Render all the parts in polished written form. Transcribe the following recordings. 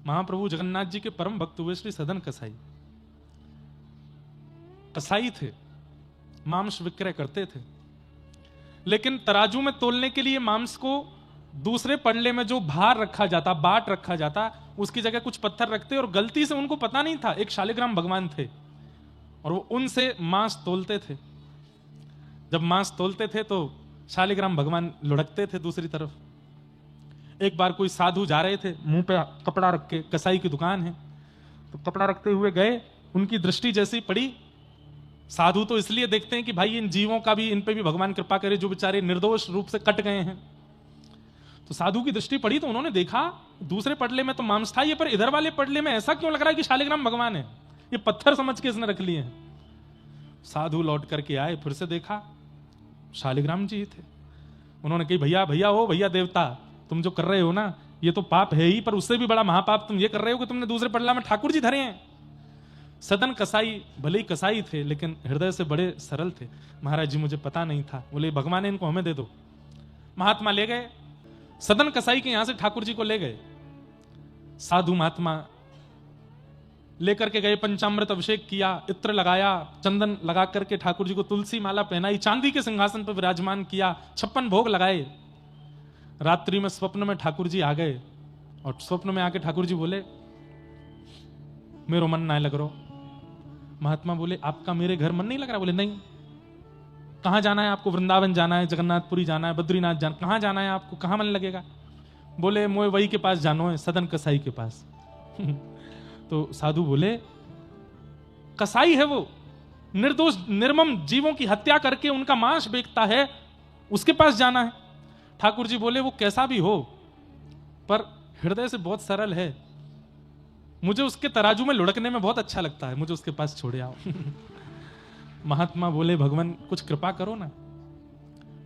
महाप्रभु जगन्नाथ जी के परम भक्त हुए श्री सदन कसाई। कसाई थे, मांस विक्रय करते थे, लेकिन तराजू में तोलने के लिए मांस को दूसरे पड़ले में जो भार रखा जाता, बाट रखा जाता, उसकी जगह कुछ पत्थर रखते और गलती से उनको पता नहीं था एक शालिग्राम भगवान थे और वो उनसे मांस तोलते थे। जब मांस तोलते थे तो शालिग्राम भगवान लुढ़कते थे दूसरी तरफ। एक बार कोई साधु जा रहे थे, मुंह पे कपड़ा रख के, कसाई की दुकान है, तो कपड़ा रखते हुए गए, उनकी दृष्टि जैसी पड़ी। साधु तो इसलिए देखते हैं कि भाई इन जीवों का भी, इन पे भी भगवान कृपा करे जो बेचारे निर्दोष रूप से कट गए हैं। तो साधु की दृष्टि पड़ी तो उन्होंने देखा दूसरे पडले में तो मांस था, ये पर इधर वाले पडले में ऐसा क्यों लग रहा है कि शालिग्राम भगवान है, ये पत्थर समझ के इसने रख लिए हैं। साधु लौट करके आए, फिर से देखा शालिग्राम जी थे। उन्होंने कही भैया भैया हो भैया देवता, तुम जो कर रहे हो ना ये तो पाप है ही, पर उससे भी बड़ा महापाप तुम ये कर रहे हो कि तुमने दूसरे पडला में ठाकुर जी धरे हैं। सदन कसाई भले ही कसाई थे लेकिन हृदय से बड़े सरल थे। महाराज जी मुझे पता नहीं था। बोले भगवान इनको हमें दे दो। महात्मा ले गए, सदन कसाई के यहां से ठाकुर जी को ले गए। साधु महात्मा लेकर के गए, पंचामृत अभिषेक किया, इत्र लगाया, चंदन लगा करके ठाकुर जी को तुलसी माला पहनाई, चांदी के सिंहासन पर विराजमान किया, 56 भोग लगाए। रात्रि में स्वप्न में ठाकुर जी आ गए और स्वप्न में आके ठाकुर जी बोले मेरो मन ना लग रहा। महात्मा बोले आपका मेरे घर मन नहीं लग रहा? बोले नहीं। कहां जाना है आपको? वृंदावन जाना है, जगन्नाथपुरी जाना है, बद्रीनाथ जाना, कहां जाना है आपको, कहां मन लगेगा? बोले मोए वही के पास जानो है, सदन कसाई के पास। तो साधु बोले कसाई है वो, निर्दोष निर्मम जीवों की हत्या करके उनका मांस बेचता है, उसके पास जाना है। ठाकुर जी बोले वो कैसा भी हो पर हृदय से बहुत सरल है, मुझे उसके तराजू में लुढ़कने में बहुत अच्छा लगता है, मुझे उसके पास छोड़े आओ। महात्मा बोले भगवान कुछ कृपा करो ना।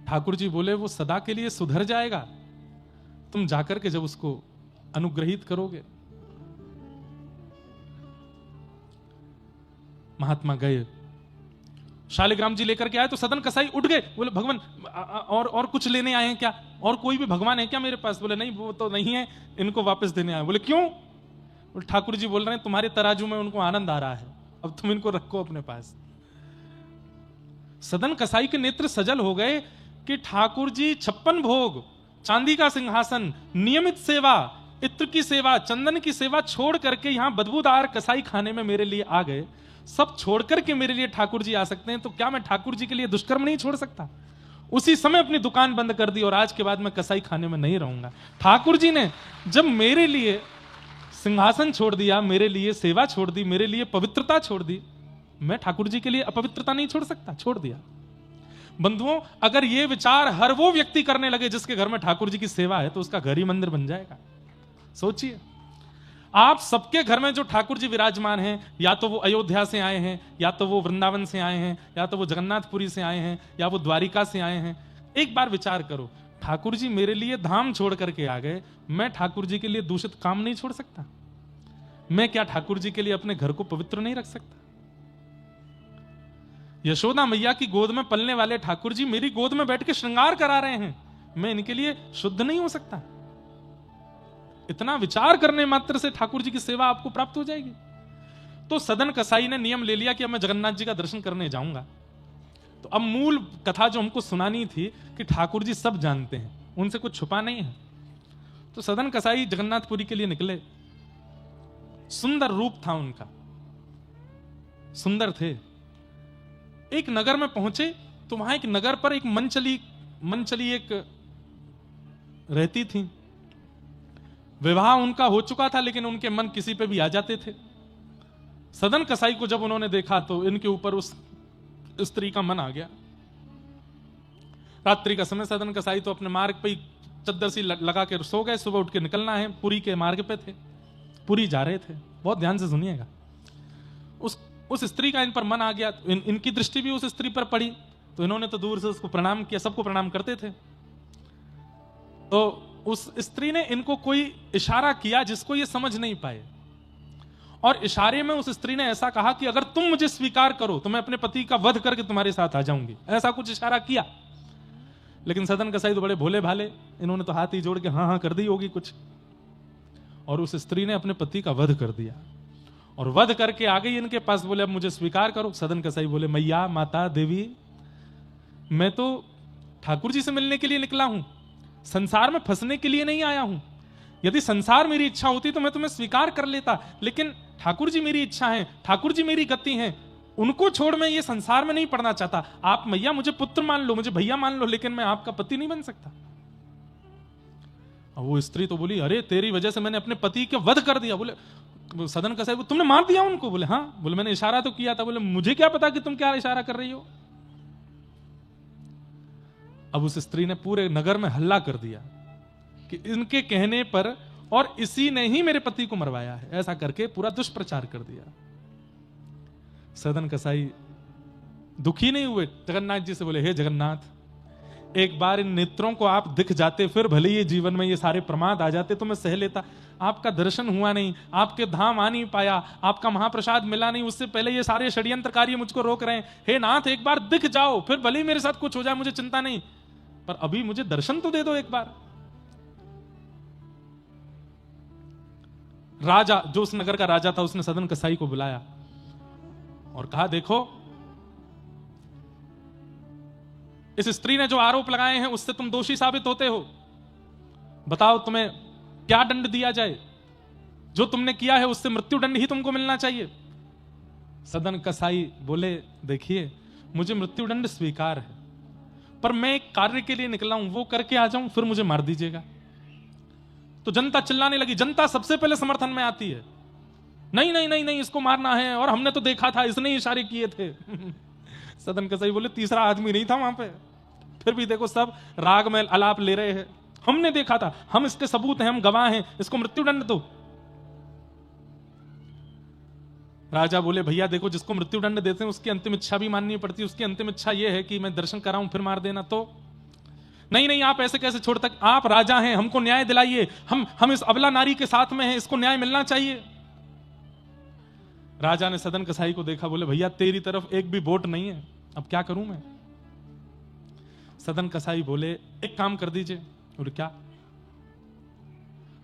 ठाकुर जी बोले वो सदा के लिए सुधर जाएगा, तुम जाकर के जब उसको अनुग्रहित करोगे। महात्मा गए, शालिग्राम जी लेकर के आए तो सदन कसाई उठ गए। बोले भगवान और कुछ लेने आए हैं क्या? और कोई भी भगवान है क्या मेरे पास? बोले नहीं वो तो नहीं है, इनको वापस देने आए। बोले क्यों? ठाकुर जी बोल रहे हैं तुम्हारे तराजू में उनको आनंद आ रहा है, अब तुम इनको रखो अपने पास। सदन कसाई के नेत्र सजल हो गए कि ठाकुर जी 56 भोग, चांदी का सिंहासन, नियमित सेवा, इत्र की सेवा, चंदन की सेवा छोड़ करके यहां बदबूदार कसाई खाने में मेरे लिए आ गए। सब छोड़ करके मेरे लिए ठाकुर जी आ सकते हैं, तो क्या मैं ठाकुर जी के लिए दुष्कर्म नहीं छोड़ सकता? उसी समय अपनी दुकान बंद कर दी और आज के बाद मैं कसाई खाने में नहीं रहूंगा। ठाकुर जी ने जब मेरे लिए सिंहासन छोड़ दिया, मेरे लिए सेवा छोड़ दी, मेरे लिए पवित्रता छोड़ दी, मैं ठाकुर जी के लिए अपवित्रता नहीं छोड़ सकता, छोड़ दिया। बंधुओं अगर ये विचार हर वो व्यक्ति करने लगे जिसके घर में ठाकुर जी की सेवा है तो उसका घर ही मंदिर बन जाएगा। सोचिए आप सबके घर में जो ठाकुर जी विराजमान हैं, या तो वो अयोध्या से आए हैं, या तो वो वृंदावन से आए हैं, या तो वो जगन्नाथपुरी से आए हैं, या वो द्वारिका से आए हैं। एक बार विचार करो, ठाकुर जी मेरे लिए धाम छोड़ करके आ गए, मैं ठाकुर जी के लिए दूषित काम नहीं छोड़ सकता? मैं क्या ठाकुर जी के लिए अपने घर को पवित्र नहीं रख सकता? यशोदा मैया की गोद में पलने वाले ठाकुर जी मेरी गोद में बैठ के श्रृंगार करा रहे हैं, मैं इनके लिए शुद्ध नहीं हो सकता? इतना विचार करने मात्र से ठाकुर जी की सेवा आपको प्राप्त हो जाएगी। तो सदन कसाई ने नियम ले लिया कि अब मैं जगन्नाथ जी का दर्शन करने जाऊंगा। तो अब मूल कथा जो हमको सुनानी थी कि ठाकुर जी सब जानते हैं, उनसे कुछ छुपा नहीं है। तो सदन कसाई जगन्नाथपुरी के लिए निकले। सुंदर रूप था उनका, सुंदर थे। एक नगर में पहुंचे तो वहां एक नगर पर एक मनचली एक रहती थी। विवाह उनका हो चुका था लेकिन उनके मन किसी पे भी आ जाते थे। सदन कसाई को जब उन्होंने देखा तो इनके ऊपर उस स्त्री का मन आ गया। रात्रि का समय, सदन कसाई तो अपने मार्ग पे ही चद्दर सी लगा के सो गए। सुबह उठ के निकलना है, पुरी के मार्ग पे थे, पुरी जा रहे थे। बहुत ध्यान से सुनिएगा। उस स्त्री का इन पर मन आ गया, इनकी दृष्टि भी उस स्त्री पर पड़ी, तो इन्होंने तो दूर से उसको प्रणाम किया, सबको प्रणाम करते थे। तो उस स्त्री ने इनको कोई इशारा किया जिसको ये समझ नहीं पाए, और इशारे में उस स्त्री ने ऐसा कहा कि अगर तुम मुझे स्वीकार करो तो मैं अपने पति का वध करके तुम्हारे साथ आ जाऊंगी, ऐसा कुछ इशारा किया। लेकिन सदन कसाई तो बड़े भोले भाले, इन्होंने तो हाथ ही जोड़ के हाँ हाँ कर दी होगी कुछ। और उस स्त्री ने अपने पति का वध कर दिया और वध करके आ गई इनके पास, बोले अब मुझे स्वीकार करो। सदन कसाई बोले मैया माता देवी, मैं तो ठाकुर जी से मिलने के लिए निकला हूं, संसार में फंसने के लिए नहीं आया हूं। यदि संसार मेरी इच्छा होती तो मैं तुम्हें स्वीकार कर लेता, लेकिन ठाकुर जी मेरी इच्छा है, ठाकुर जी मेरी गति है, उनको छोड़ मैं ये संसार में नहीं पड़ना चाहता। आप मैया मुझे पुत्र मान लो, मुझे भैया मान लो, लेकिन मैं आपका पति नहीं बन सकता। और वो स्त्री तो बोली अरे तेरी वजह से मैंने अपने पति के वध कर दिया। बोले सदन कसाई तुमने मार दिया उनको? बोले हाँ। बोले मैंने इशारा तो किया था। बोले मुझे क्या पता कि तुम क्या इशारा कर रही हो। अब उस स्त्री ने पूरे नगर में हल्ला कर दिया कि इनके कहने पर और इसी ने ही मेरे पति को मरवाया है, ऐसा करके पूरा दुष्प्रचार कर दिया। सदन कसाई दुखी नहीं हुए, जगन्नाथ जी से बोले हे जगन्नाथ, एक बार इन नेत्रों को आप दिख जाते, फिर भले ये जीवन में ये सारे प्रमाद आ जाते तो मैं सह लेता। आपका दर्शन हुआ नहीं, आपके धाम आ नहीं पाया, आपका महाप्रसाद मिला नहीं, उससे पहले ये सारे षड्यंत्रकारी मुझको रोक रहे हैं। हे नाथ एक बार दिख जाओ, फिर भले ही मेरे साथ कुछ हो जाए मुझे चिंता नहीं, पर अभी मुझे दर्शन तो दे दो एक बार। राजा जो उस नगर का राजा था उसने सदन कसाई को बुलाया और कहा देखो इस स्त्री ने जो आरोप लगाए हैं उससे तुम दोषी साबित होते हो, बताओ तुम्हें क्या दंड दिया जाए। जो तुमने किया है उससे मृत्यु दंड ही तुमको मिलना चाहिए। सदन कसाई बोले देखिए मुझे मृत्यु दंड स्वीकार है, पर मैं एक कार्य के लिए निकला हूं, वो करके आ जाऊं फिर मुझे मार दीजिएगा। तो जनता चिल्लाने लगी, जनता सबसे पहले समर्थन में आती है, नहीं नहीं नहीं नहीं इसको मारना है, और हमने तो देखा था इसने ही इशारे किए थे। सदन कसाई बोले तीसरा आदमी नहीं था वहां पे, फिर भी देखो सब राग में आलाप ले रहे हैं, हमने देखा था, हम इसके सबूत हैं, हम गवाह हैं, इसको मृत्यु दंड दो। राजा बोले भैया देखो जिसको मृत्यु दंड देते हैं उसकी अंतिम इच्छा भी माननी पड़ती है, उसकी अंतिम इच्छा यह है कि मैं दर्शन कराऊं फिर मार देना। तो नहीं नहीं आप ऐसे कैसे छोड़ तक, आप राजा हैं, हमको न्याय दिलाइए, हम इस अबला नारी के साथ में हैं, इसको न्याय मिलना चाहिए। राजा ने सदन कसाई को देखा, बोले भैया तेरी तरफ एक भी वोट नहीं है, अब क्या करूं मैं। सदन कसाई बोले एक काम कर दीजिए। बोले क्या?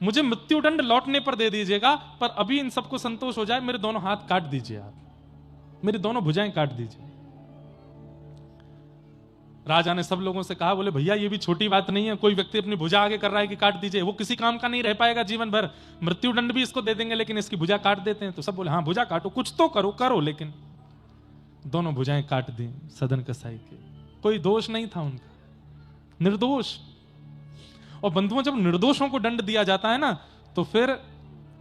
मुझे मृत्यु दंड लौटने पर दे दीजिएगा, पर अभी इन सबको संतोष हो जाए मेरे दोनों हाथ काट दीजिए, आप मेरी दोनों भुजाएं काट दीजिए। राजा ने सब लोगों से कहा, बोले भैया ये भी छोटी बात नहीं है, कोई व्यक्ति अपनी भुजा आगे कर रहा है कि काट दीजिए, वो किसी काम का नहीं रह पाएगा जीवन भर, मृत्यु दंड भी इसको दे देंगे लेकिन इसकी भुजा काट देते हैं। तो सब बोले हाँ भुजा काटो, कुछ तो करो करो, लेकिन दोनों भुजाएं काट दी सदन कसाई के। कोई दोष नहीं था उनका, निर्दोष। और बंधुओं जब निर्दोषों को दंड दिया जाता है ना तो फिर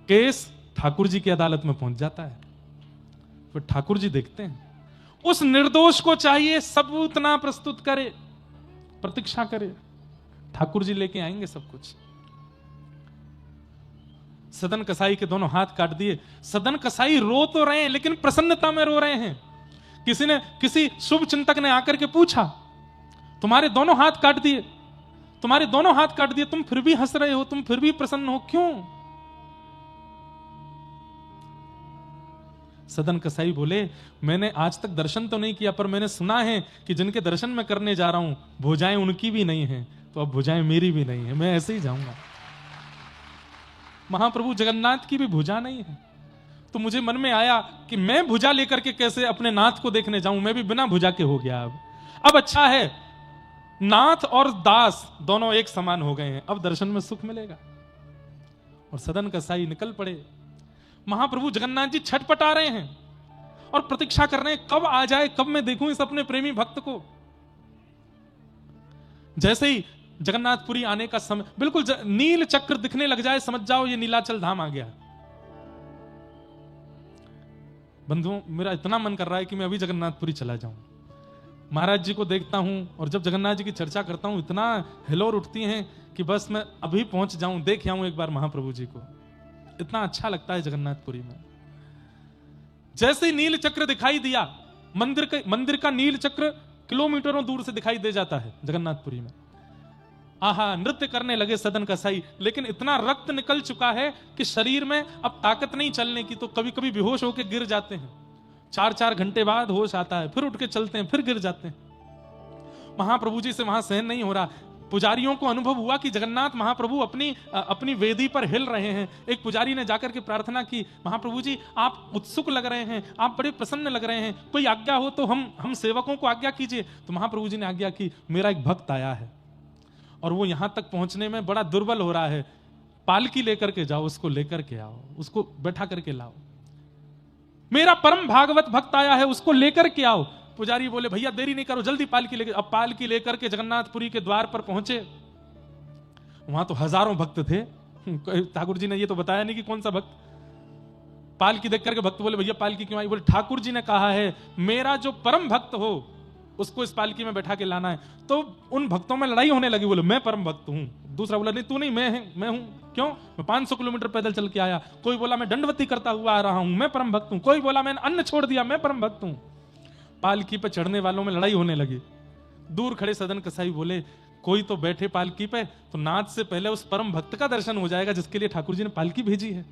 केस ठाकुर जी की अदालत में पहुंच जाता है, फिर ठाकुर जी देखते हैं उस निर्दोष को चाहिए सबूत ना प्रस्तुत करे, प्रतीक्षा करे, ठाकुर जी लेके आएंगे सब कुछ। सदन कसाई के दोनों हाथ काट दिए। सदन कसाई रो तो रहे हैं लेकिन प्रसन्नता में रो रहे हैं। किसी शुभ चिंतक ने आकर के पूछा तुम्हारे दोनों हाथ काट दिए, तुम्हारे दोनों हाथ काट दिए, तुम फिर भी हंस रहे हो, तुम फिर भी प्रसन्न हो, क्यों? सदन कसाई बोले मैंने आज तक दर्शन तो नहीं किया, पर मैंने सुना है कि जिनके दर्शन मैं करने जा रहा हूं भुजाएं उनकी भी नहीं है, तो अब भुजाएं मेरी भी नहीं है, मैं ऐसे ही जाऊंगा। महाप्रभु जगन्नाथ की भी भुजा नहीं है, तो मुझे मन में आया कि मैं भुजा लेकर के कैसे अपने नाथ को देखने जाऊं, मैं भी बिना भुजा के हो गया। अब अच्छा है नाथ और दास दोनों एक समान हो गए हैं, अब दर्शन में सुख मिलेगा। और सदन कसाई निकल पड़े। महाप्रभु जगन्नाथ जी छटपटा रहे हैं और प्रतीक्षा कर रहे हैं कब आ जाए, कब मैं देखूं इस अपने प्रेमी भक्त को। जैसे ही जगन्नाथपुरी आने का समय, बिल्कुल नील चक्र दिखने लग जाए, समझ जाओ ये नीलाचल धाम आ गया। बंधुओं मेरा इतना मन कर रहा है कि मैं अभी जगन्नाथपुरी चला जाऊं, महाराज जी को देखता हूं, और जब जगन्नाथ जी की चर्चा करता हूं इतना हिलोर उठती हैं कि बस मैं अभी पहुंच जाऊं, देख आऊं एक बार महाप्रभु जी को। इतना अच्छा लगता है जगन्नाथपुरी में। जैसे ही नील चक्र दिखाई दिया, मंदिर का नील चक्र किलोमीटरों दूर से दिखाई दे जाता है जगन्नाथपुरी में। आहा नृत्य करने लगे सदन कसाई, लेकिन इतना रक्त निकल चुका है कि शरीर में अब ताकत नहीं चलने की, तो कभी कभी बेहोश होकर गिर जाते हैं। 4-4 घंटे बाद होश आता है, फिर उठ के चलते हैं, फिर गिर जाते हैं। महाप्रभु जी से वहां सहन नहीं हो रहा, पुजारियों को अनुभव हुआ कि जगन्नाथ महाप्रभु अपनी वेदी पर हिल रहे हैं। एक पुजारी ने जाकर के प्रार्थना की, महाप्रभु जी आप उत्सुक लग रहे हैं, आप बड़े प्रसन्न लग रहे हैं, कोई आज्ञा हो तो हम सेवकों को आज्ञा कीजिए। तो महाप्रभु जी ने आज्ञा की, मेरा एक भक्त आया है और वो यहां तक पहुंचने में बड़ा दुर्बल हो रहा है, पालकी लेकर के जाओ, उसको लेकर के आओ, उसको बैठा करके लाओ। मेरा परम भागवत भक्त आया है, उसको लेकर के आओ। पुजारी बोले भैया देरी नहीं करो, जल्दी पालकी लेकर। अब पालकी लेकर के जगन्नाथपुरी के द्वार पर पहुंचे। वहां तो हजारों भक्त थे। ठाकुर जी ने ये तो बताया नहीं कि कौन सा भक्त। पालकी देख करके भक्त बोले भैया पालकी क्यों आई? बोले ठाकुर जी ने कहा है मेरा जो परम भक्त हो उसको इस पालकी में बैठा के लाना है। तो उन भक्तों में लड़ाई होने लगी। बोले मैं परम भक्त हूं, दूसरा बोला नहीं तू नहीं, मैं हूं। क्यों? मैं 500 किलोमीटर पैदल चल के आया। कोई बोला मैं दंडवती करता हुआ आ रहा हूं, मैं परम भक्त हूं। कोई बोला मैंने अन्न छोड़ दिया, मैं परम भक्त हूं। पालकी पे चढ़ने वालों में लड़ाई होने लगी। दूर खड़े सदन कसाई बोले कोई तो बैठे पालकी पे, तो नाच से पहले उस परम भक्त का दर्शन हो जाएगा जिसके लिए ठाकुर जी ने पालकी भेजी है।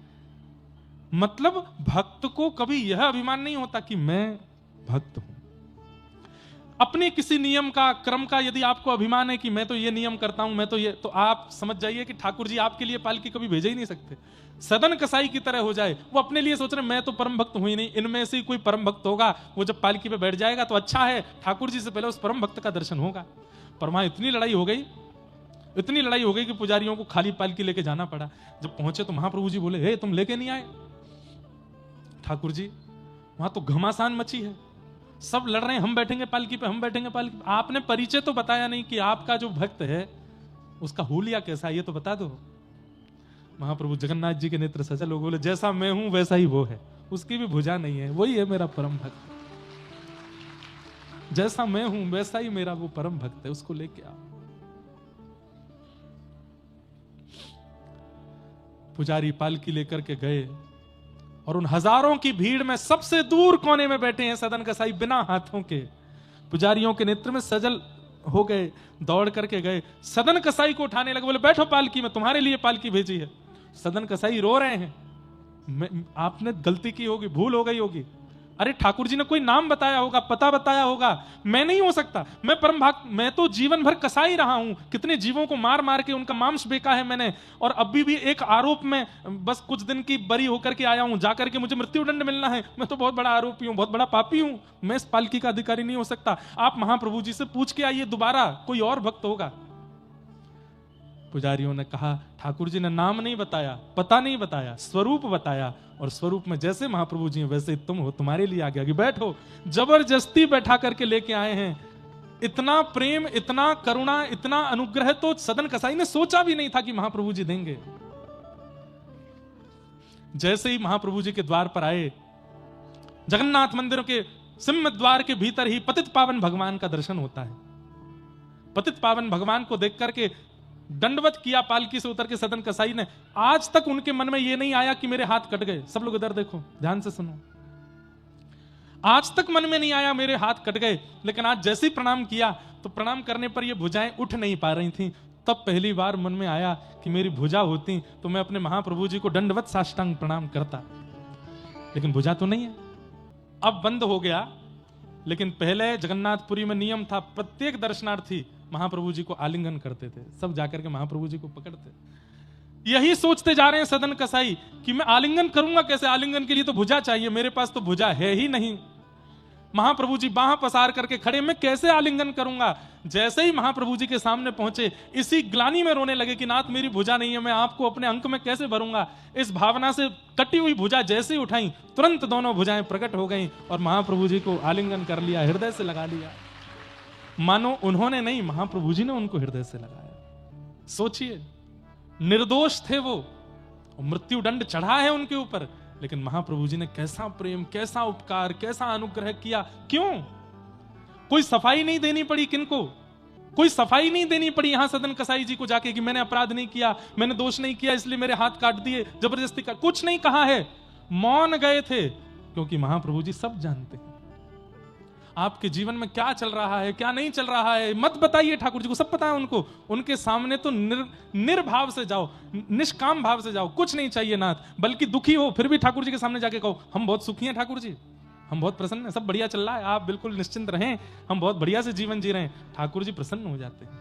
मतलब भक्त को कभी यह अभिमान नहीं होता कि मैं भक्त हूं। अपने किसी नियम का, क्रम का यदि आपको अभिमान है कि मैं तो ये नियम करता हूं, मैं तो ये, तो आप समझ जाइए कि ठाकुर जी आपके लिए पालकी कभी भेज ही नहीं सकते। सदन कसाई की तरह हो जाए, वो अपने लिए सोच रहे मैं तो परम भक्त हूं ही नहीं, इनमें से कोई परम भक्त होगा, वो जब पालकी पे बैठ जाएगा तो अच्छा है, ठाकुर जी से पहले उस परम भक्त का दर्शन होगा। पर वहां इतनी लड़ाई हो गई कि पुजारियों को खाली पालकी लेके जाना पड़ा। जब पहुंचे तो महाप्रभु जी बोले हे तुम लेके नहीं आए? ठाकुर जी वहां तो घमासान मची है, सब लड़ रहे हैं, हम बैठेंगे पालकी पे, हम बैठेंगे पालकी पे। आपने परिचय तो बताया नहीं कि आपका जो भक्त है उसका हुलिया कैसा है, ये तो बता दो। महाप्रभु जगन्नाथ जी के नेत्र सजल हो बोले जैसा मैं हूं वैसा ही वो है, उसकी भी भुजा नहीं है, वही है मेरा परम भक्त। जैसा मैं हूं वैसा ही मेरा वो परम भक्त है, उसको लेके आओ। पुजारी पालकी लेकर के गए और उन हजारों की भीड़ में सबसे दूर कोने में बैठे हैं सदन कसाई बिना हाथों के। पुजारियों के नेत्र में सजल हो गए, दौड़ करके गए, सदन कसाई को उठाने लगे। बोले बैठो पालकी में, तुम्हारे लिए पालकी भेजी है। सदन कसाई रो रहे हैं, आपने गलती की होगी, भूल हो गई होगी। अरे ठाकुर जी ने कोई नाम बताया होगा, पता बताया होगा, मैं नहीं हो सकता, मैं परम भक्त, मैं तो जीवन भर कसाई रहा हूं, कितने जीवों को मार मार के उनका मांस बेका है मैंने, और अभी भी एक आरोप में बस कुछ दिन की बरी होकर के आया हूं, जाकर के मुझे मृत्युदंड मिलना है, मैं तो बहुत बड़ा आरोपी हूं, बहुत बड़ा पापी हूं, मैं इस पालकी का अधिकारी नहीं हो सकता। आप महाप्रभु जी से पूछ के आइए दोबारा, कोई और भक्त होगा। पुजारियों ने कहा ठाकुर जी ने नाम नहीं बताया, पता नहीं बताया, स्वरूप बताया, और स्वरूप में जैसे महाप्रभु जी हैं वैसे तुम हो, तुम्हारे लिए आ गया कि बैठो। जबरदस्ती बैठा करके लेके आए हैं। इतना प्रेम, इतना करुणा, इतना अनुग्रह तो सदन कसाई ने सोचा भी नहीं था कि महाप्रभु जी देंगे। जैसे ही महाप्रभु जी के द्वार पर आए, जगन्नाथ मंदिर के सिंह द्वार के भीतर ही पतित पावन भगवान का दर्शन होता है। पतित पावन भगवान को देख करके दंडवत किया पालकी से उतर के सदन कसाई ने। आज तक उनके मन में यह नहीं आया कि मेरे हाथ कट गए। सब लोग इधर देखो, ध्यान से सुनो। आज तक मन में नहीं आया मेरे हाथ कट गए, लेकिन आज जैसे ही प्रणाम किया तो प्रणाम करने पर ये भुजाएं उठ नहीं पा रही थीं। तब पहली बार मन में आया कि मेरी भुजा होती तो मैं अपने महाप्रभु जी को दंडवत साष्टांग प्रणाम करता, लेकिन भुजा तो नहीं है। अब बंद हो गया, लेकिन पहले जगन्नाथपुरी में नियम था, प्रत्येक दर्शनार्थी महाप्रभु जी को आलिंगन करते थे, सब जाकर के महाप्रभु जी को पकड़ते। यही सोचते जा रहे हैं सदन कसाई कि मैं आलिंगन करूंगा कैसे, आलिंगन के लिए तो भुजा चाहिए, मेरे पास तो भुजा है ही नहीं। महाप्रभु जी बाह पसार करके खड़े, मैं कैसे आलिंगन करूंगा। जैसे ही महाप्रभु जी के सामने पहुंचे, इसी ग्लानि में रोने लगे कि नाथ मेरी भुजा नहीं है, मैं आपको अपने अंक में कैसे भरूंगा। इस भावना से कटी हुई भुजा जैसे ही उठाई, तुरंत दोनों भुजाएं प्रकट हो गईं और महाप्रभु जी को आलिंगन कर लिया, हृदय से लगा लिया। मानो उन्होंने नहीं, महाप्रभु जी ने उनको हृदय से लगाया। सोचिए, निर्दोष थे वो, मृत्यु दंड चढ़ा है उनके ऊपर, लेकिन महाप्रभु जी ने कैसा प्रेम, कैसा उपकार, कैसा अनुग्रह किया। क्यों? कोई सफाई नहीं देनी पड़ी, किनको कोई सफाई नहीं देनी पड़ी यहां सदन कसाई जी को जाके कि मैंने अपराध नहीं किया, मैंने दोष नहीं किया, इसलिए मेरे हाथ काट दिए, जबरदस्ती का कुछ नहीं कहा है। मौन गए थे, क्योंकि महाप्रभु जी सब जानते हैं आपके जीवन में क्या चल रहा है, क्या नहीं चल रहा है। मत बताइए, ठाकुर जी को सब पता है उनको। उनके सामने तो निर्भाव से जाओ, निष्काम भाव से जाओ, कुछ नहीं चाहिए नाथ, बल्कि दुखी हो फिर भी ठाकुर जी के सामने जाके कहो हम बहुत सुखी हैं ठाकुर जी, हम बहुत प्रसन्न हैं, सब बढ़िया चल रहा है, आप बिल्कुल निश्चिंत रहें, हम बहुत बढ़िया से जीवन जी रहे हैं। ठाकुर जी प्रसन्न हो जाते हैं।